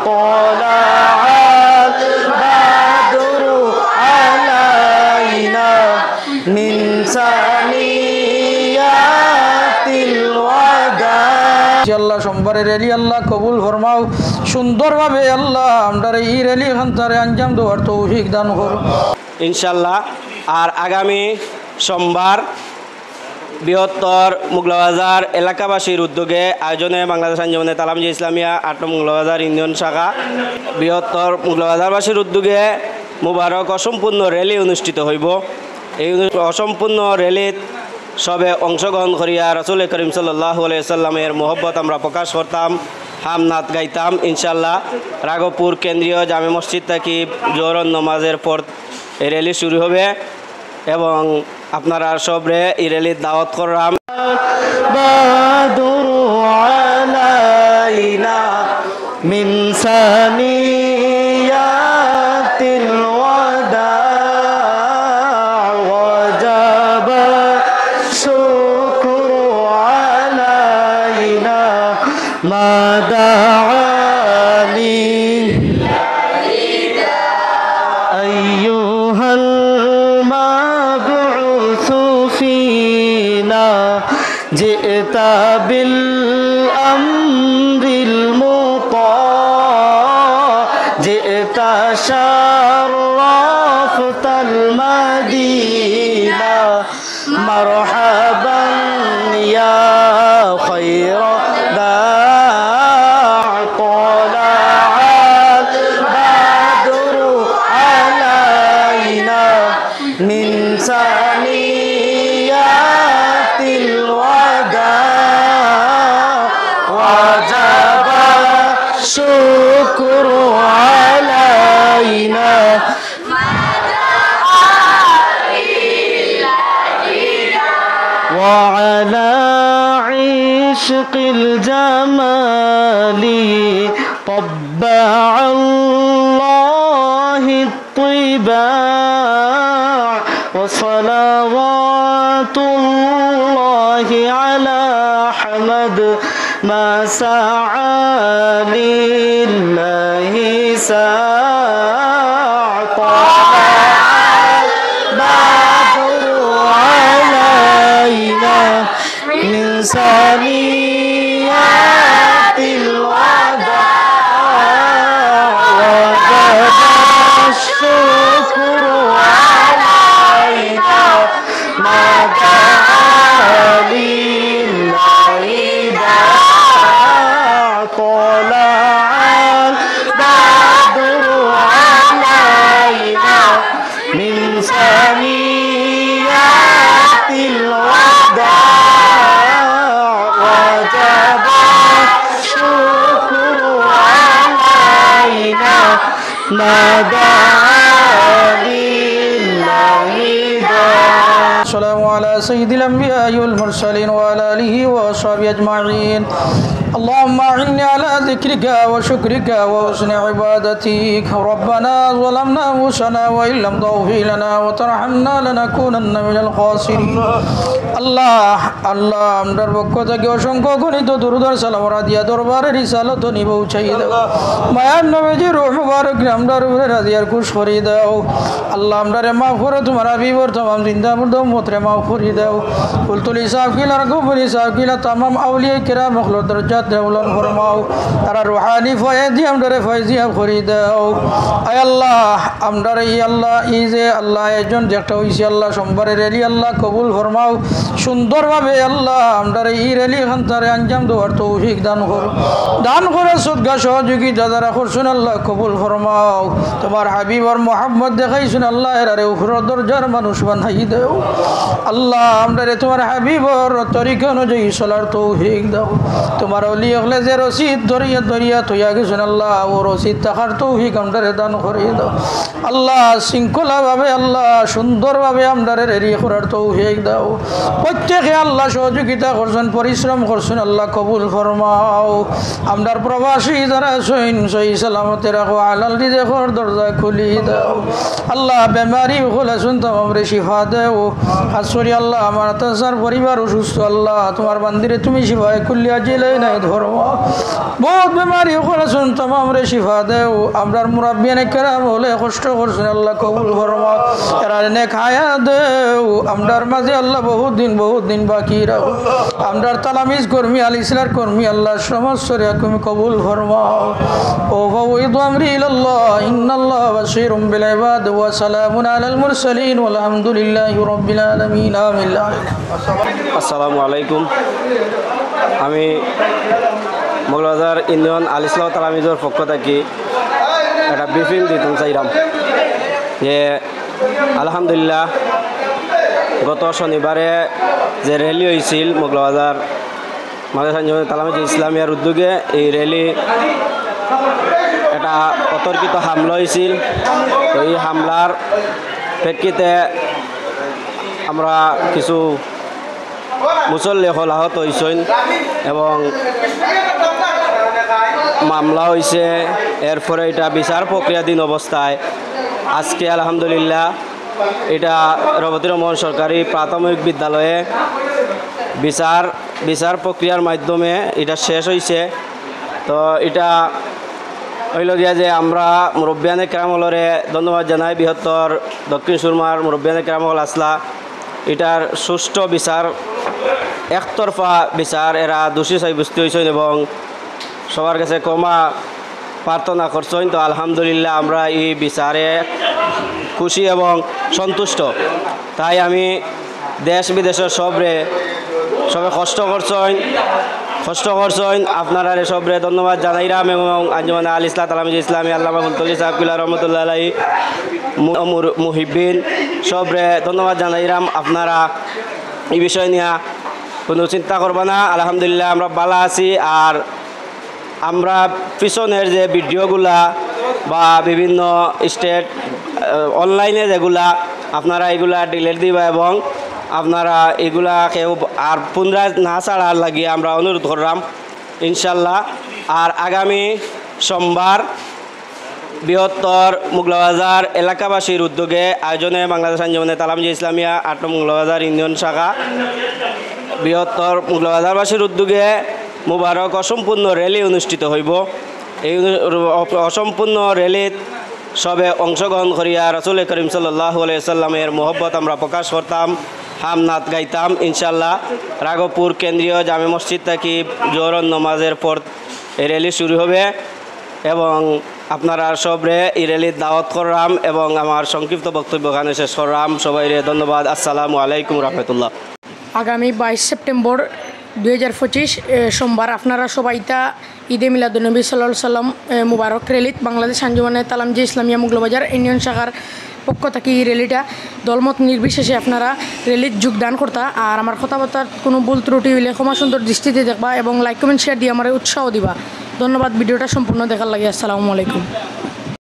طلع البدر علينا من ثنيات الوداع আল্লাহ সোমবারের রেলি আল্লাহ কবুল ফরমাও সুন্দরভাবে আল্লাহ আমরা এই রেলি খান্তারে আঞ্জাম দেওয়ার তৌফিক দান করো ইনশাআল্লাহ। আর আগামী সোমবার বৃহত্তর মোগলাবাজার এলাকাবাসীর উদ্যোগে আয়োজনে বাংলাদেশ আঞ্জুমানে তালামীযে ইসলামিয়া ৮ নং মোগলাবাজার ইউনিয়ন শাখা বৃহত্তর মোগলাবাজারবাসীর উদ্যোগে মুবারক অসম্পূর্ণ র্যালি অনুষ্ঠিত হইব। এই অসম্পূর্ণ র্যালিত সবে অংশগ্রহণ করিয়া রাসূল করিম সাল্লাল্লাহু আলাইহি সাল্লামের মোহব্বত আমরা প্রকাশ করতাম, হামনাত গাইতাম। ইনশাআল্লাহ রাঘবপুর কেন্দ্রীয় জামে মসজিদ থেকে জোহর নামাজের পর এই র্যালি শুরু হবে এবং আপনারা সবরে এই র্যালির দাওয়াত করলাম। বাদরু আলাইনা মিন সানিয়াতিল ওয়াদা ওয়াজাব শুকরু আলাইনা মা দাআনি আইয়ুহাল মাবউস ফিনা জিতা বিল আমরিল মুতা জিতা শাররাফতাল মাদিনা মারহাবান ইয়া খায়রা من ثنيات الوداع وجب الشكر علينا وعلى عشق الجمال طبع الله الطباع وصلوات الله على أحمد ما سعى لله ساع طلع البدر علينا من ثنيات الوداع وجب الشكر علينا ما دعا لله داع طلع البدر علينا من ثنيات الوداع وجب الشكر علينا ما دعا لله داع. السلام على سيد الأنبياء والمرسلين وعلى آله وصحبه أجمعين. اللهم أعني على ذكرك وشكرك وحسن عبادتك. ربنا ظلمنا أنفسنا وإن لم تغفر لنا وترحمنا لنكونن من الخاسرين. আল্লাহ আল্লাহ আমরার পক্ষ থেকে অসংখ্য গণিত দুরূদ সালাম রাদিয়া দরবারে রিসালত নিয়ে পৌঁছাই দাও। মায়ার নবীজি রূহ মুবারক আমরার উপরে রাদিয়ার খুশ করে দাও। আল্লাহ আমরারে মাফ করো, তোমার হাবিবর तमाम जिंदा मुर्दा उम्मतरे माफ করে দাও। কুলতুল ইসাব কিলা রকবুল ইসাব কিলা तमाम আউলিয়া কিরাম মখলুক দরজাত দেওলান ফরমাও। তারা রুহানি ফয়েজ আমরারে ফয়েজিয়া করে দাও। আয় আল্লাহ আমরারে আল্লাহ এই যে আল্লাহ একজন যেটা হইছে আল্লাহ সোমবারের রেলি আল্লাহ কবুল ফরমাও সুন্দরভাবে আল্লাহ আমরারে এই রেলি খান্তারে আঞ্জাম দেওয়ার তৌফিক দান করো। দান করে সদকা সহযোগিতা যারা করছেন আল্লাহ কবুল ফরমাও। তোমার হাবিবর মোহাম্মদ দেখাইছেন আল্লাহ এরারে উখরা দরজার মানুষ বানাই দাও। আল্লাহ আমরারে তোমার হাবিবর তরিকা অনুযায়ী চলার তৌফিক দাও। তোমার ওলি হলে যে রসিদ দরিয়া দরিয়া তৈয়া গেছেন আল্লাহ ও রসিদ থাকার তৌফিক আমরারে দান করে দাও। আল্লাহ শৃঙ্খলাভাবে আল্লাহ সুন্দরভাবে আমরারে রেডি করার তৌফিক দাও। প্রত্যেকে আল্লাহ সহযোগিতা করছেন পরিশ্রম করছেন আল্লাহ কবুল ফরমাও। আমরার প্রবাসী যারা আছেন সহি সালামতে রাখো, হালাল রিজেকের দরজা খুলি দাও। আল্লাহ বেমারি হলে শুনতাম আমরা শিফা দেও। খাস করে আল্লাহ আমার তার পরিবার অসুস্থ আল্লাহ তোমার বান্দিরে তুমি শিফায়ে কুল্লিয়া জিলাই নাই ফরমা বহুত বেমারি করেছেন तमाम রে শিফা দেও আমরার মুরাব্বিয়ানে কেরাম হলে কষ্ট করছেন আল্লাহ কবুল ফরমা এরা নেক হায়াত দেও আমরার মাঝে আল্লাহ বহুত দিন বাকি রাখো আমরার তালামিজ কর্মী আল ইসলার কর্মী আল্লাহ সমস্ত তুমি কবুল ফরমাও ও ফাওয়াইদু আমরি ইলাল্লাহ ইন্নাল্লাহ বাশীরুম বিল ইবাদ ওয়া সালামুন আলাল মুরসালিন ওয়ালহামদুলিল্লাহি রাব্বিল আলামিন আমিন। আসসালামু আলাইকুম। আমি মৌলবাজার ইউনিয়ন আল ইসলাম তালামিজের পক্ষ থেকে একটা ব্রিফিং দিতে চাইলাম যে আলহামদুলিল্লাহ গত শনিবারে যে র্যালি হয়েছিল মৌলবাজার মাদ্রাসা তালামিজ ইসলামিয়ার উদ্যোগে এই র্যালি একটা অতর্কিত হামলা হয়েছিল। তো এই হামলার প্রেক্ষিতে আমরা কিছু মুসল্লি হল আহত হয়েছেন এবং মামলা হয়েছে। এরপরে এটা বিচার প্রক্রিয়াধীন অবস্থায় আজকে আলহামদুলিল্লাহ এটা রবীন্দ্র রহমান সরকারি প্রাথমিক বিদ্যালয়ে বিচার প্রক্রিয়ার মাধ্যমে এটা শেষ হয়েছে। তো এটা হইল গিয়া যে আমরা মুরব্বিয়ানে কেরামলরে ধন্যবাদ জানাই, বৃহত্তর দক্ষিণ সুরমার মুরব্বিয়ানে কেরামল আসলা এটার সুষ্ঠু বিচার একতরফা বিচার এরা দোষী সাব্যস্ত হয়েছেন এবং সবার কাছে ক্ষমা প্রার্থনা করছেন। তো আলহামদুলিল্লাহ আমরা এই বিচারে খুশি এবং সন্তুষ্ট। তাই আমি দেশ বিদেশের সবে কষ্ট করছেন আপনারা সবরে ধন্যবাদ জানাইরাম এবং আঞ্জুমান আল ইসলাম তালামিজ ইসলামী আল্লামা মুলতজি সাহেবুল্লাহ রহমতুল্লাহ আলাইহি মুহিব্বিন সবরে ধন্যবাদ জানাইরাম। আপনারা এই বিষয় নিয়ে কোনো চিন্তা করবে না। আলহামদুলিল্লাহ আমরা ভালো আছি। আর আমরা পিছনের যে ভিডিওগুলা বা বিভিন্ন স্টেট অনলাইনে যেগুলা আপনারা এগুলা ডিলিট দিবা এবং আপনারা এগুলা কেউ আর পুনরায় না ছাড়ার লাগিয়ে আমরা অনুরোধ করলাম ইনশাল্লাহ। আর আগামী সোমবার বৃহত্তর মোগলাবাজার এলাকাবাসীর উদ্যোগে আয়োজনে বাংলাদেশ আঞ্জুমানে তালামিজ ইসলামিয়া ৮ নং মোগলাবাজার ইউনিয়ন শাখা বৃহত্তর মোগলাবাজারবাসীর উদ্যোগে মুবারক অসম্পূর্ণ র্যালি অনুষ্ঠিত হইব। এই অসম্পূর্ণ র্যালিত সবে অংশগ্রহণ করিয়া রাসূল করিম সাল্লাল্লাহু আলাইহি সাল্লামের মহব্বত আমরা প্রকাশ করতাম, হামনাত গাইতাম ইনশাল্লাহ। রাঘবপুর কেন্দ্রীয় জামে মসজিদ থেকে জোহর নামাজের পর এই র্যালি শুরু হবে এবং আপনারা সবরে এই র্যালির দাওয়াত করলাম এবং আমার সংক্ষিপ্ত বক্তব্য এখানে শেষ করলাম। সবাইরে ধন্যবাদ। আসসালামু আলাইকুম রহমতুল্লাহ। আগামী 22 সেপ্টেম্বর 2025 সোমবার আপনারা সবাইটা ঈদে মিলাদুন্নবী সাল্লাল্লাহু সাল্লাম মুবারক র্যালিত বাংলাদেশ আঞ্জুমানে তালামিজ ইসলামিয়া মোগলাবাজার ইউনিয়ন শাখার পক্ষ থেকে এই র্যালিটা দলমত নির্বিশেষে আপনারা র্যালিত যোগদান করতা। আর আমার কথাবার্তার কোনো ভুল ত্রুটি হইলে ক্ষমা সুন্দর দৃষ্টিতে দেখবা এবং লাইক কমেন্ট শেয়ার দিয়ে আমার উৎসাহ দিবা। ধন্যবাদ ভিডিওটা সম্পূর্ণ দেখার লাগে। আসসালামু আলাইকুম।